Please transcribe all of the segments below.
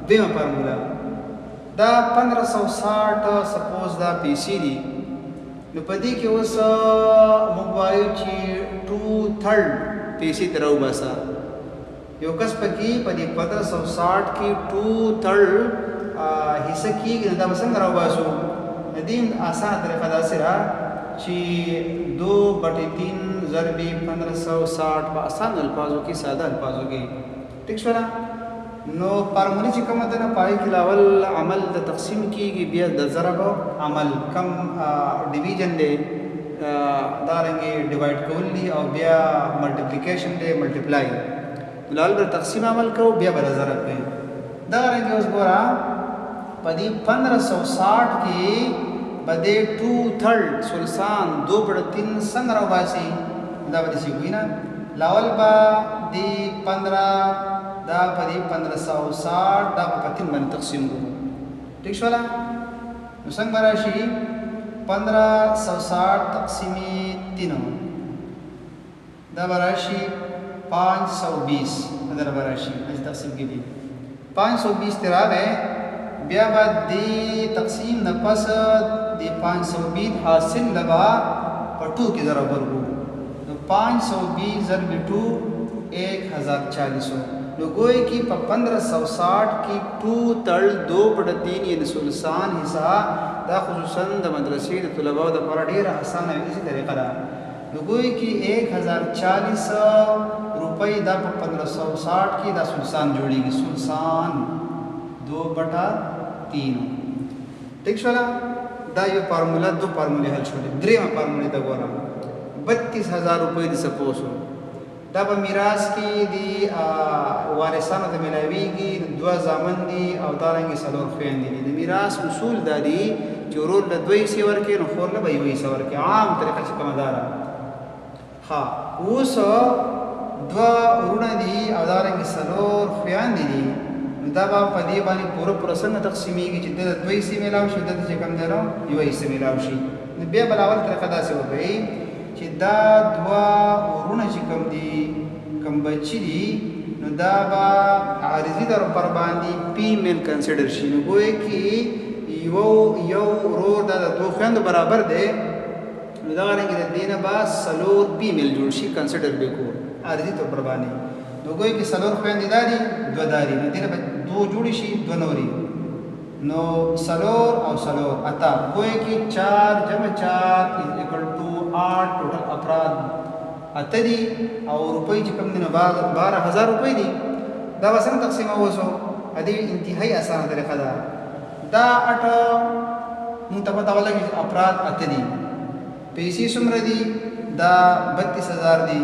دویمه فارموله دا 1560 سپوز دا پیسې دي نو په دې کې اوس موږ وایو چې 2/3 پیسې تر وباسه یو کس پکې په دې 1560 کې 2/3 حصہ کېږي نو دا به څنګه راوباسو د دې اسانه طریقه داسې ده چې 2/3 ضرب 1560 په آسان الفاظو کې ساده الفاظو کې ٹھیک شو نو فارمولې چې کومه ده نه پای کې لاول عمل د تقسیم کېږي بیا د ضرب عمل کم ډیویژن دی دارنګې ډیوایډ کول دي او بیا ملټیپلیکیشن دی ملټیپلای لاول به تقسیم عمل کوو بیا به ضرب کوي دارنګې اوس ګوره په دې 1560 کې به دې 2/3 ثلثان 2/3 څنګه راوباسي دا به داسې وي نه لاول به دې 15 دا په دې 1560 دا په 3 باندې تقسیم کوو ٹھیک شولا نو څنګه به راشي 1560 تقسیم 3 دا به راشي 520 دا به راشي چې تقسیم کې دي 520 ته راغی بیا به دې تقسیم نه پس دې 520 حاصل لبا په 2 کې ضرب ورکو نو 520 ضرب 2 1040 نو گوئے کی پا 1560 کی 2/3 یعنی ثلثان حصہ دا خصوصاً دا مدرسې د طلباو د لپاره ډېره اسانه اسی طریقه ده نو گوئے کی 1040 روپۍ دا په 1560 کې دا ثلثان جوړیږي ثلثان 2/3 ٹھیک شولا دا یو فارموله دو فارمولې حل شولې درېمه فارمولې ته ګورم 32000 روپۍ د سپوسو دا په میراث کې دي وارثانو ته ملاویږي دوه زامن دي او دارنګې څلور خویندې دي د میراث اصول دا دي چې ورور له 2 حصې ورکړي نو خور له به 1 حصه ورکړي عام طریقه چې کومه ده ها اوس دوه ورونه دي او دارنګې څلور خویندې دي نو دا به په دې باندې پوره څنګه تقسیمېږي چې د 2 حصې میلاو شي دلته چې کوم دی نو 1 حصه میلاو شي نو بیا بلاول طریقه داسې وکړئ چې دا دوه ورونه چې کوم دي کوم بچي دي نو دا به عارضي طور پر باندې فیمیل کنسیډر شي نو ګویا کې یو ورور دا د دوه خویندو برابر دی نو دغه رنګې د دې نه به څلور فیمیل جوړ شي کنسیډر به کو عارضي طور پر باندې نو ګویا کې څلور خویندې دا دي دوه دا دي نو دې نه به دوه جوړې شي دوه نورې نو څلور او څلور اته ګویا کې 4 جمع 4 8 ټوټل افراد اته دي او روپۍ چې کوم دي نو 12000 روپۍ دي دا به څنګه تقسیم اوسو ادي انتهایی اسانه طریقه ده دا 8 مونږ ته پته ولګي افراد اته دي پیسې څومره دي دا 32000 دي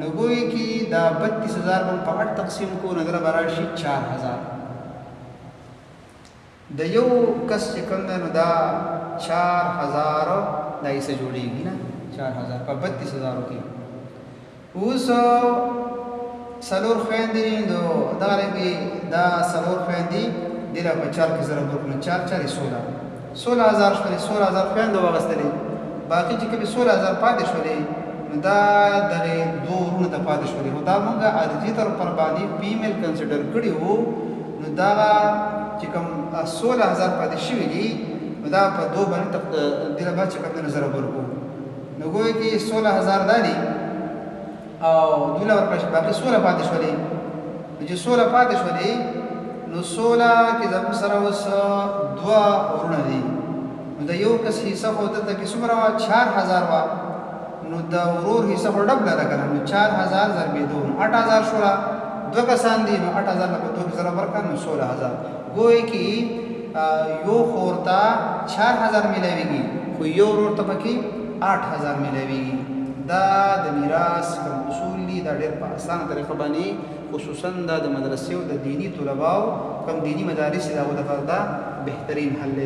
نو ګویا کې دا 32000 په 8 تقسیم کو نظر براشي 4000 د یو کس چې کوم نو دا 4000 دا یې څه جوړیږي نه 4000 په 32000 کې اوس څلور خویندې نو دا رنګې دا څلور خویندې دې را په 4 کې ضرب وکړو 4 4 16000 شولې 16000 خویندو واغستلې باقي چې کومې 16000 پاتې شولې نو دا دغې دوه ورونو ته پاتې شولې نو دا موږ عارضي طور پر باندې فیمیل کنسیډر کړي وو نو دا چې کوم 16000 پاتې شوي دي نو دا په 2 باندې دې له بعد چې کوم ضرب ورکړو نو ګویا کې 16000 دا دي او دوله ورکړه باقي 16 پاتې شولې نو چې 16 پاتې شولې نو 16 کې زموږ سره اوس دوه ورونه دي نو د یو کس حصه خو دلته کې څومره وه 4000 وه نو د ورور حصه خو ډبله ده که نه نو 4000 ضرب 2 8000 شوله دوه کسان دي نو 8000 نه په 2 کې ضرب ورکړه نو 16000 ګویا کې یو خور ته 4000 میلاویږي خو یو ورور ته پکې 8000 میلاویږي دا د میراث کوم اصول دي دا ډېر په اسانه طریقه باندې خصوصا دا د مدرسې او د دینی طلباو کوم دینی مدارس دي هغو دپاره دا بهترین حل دی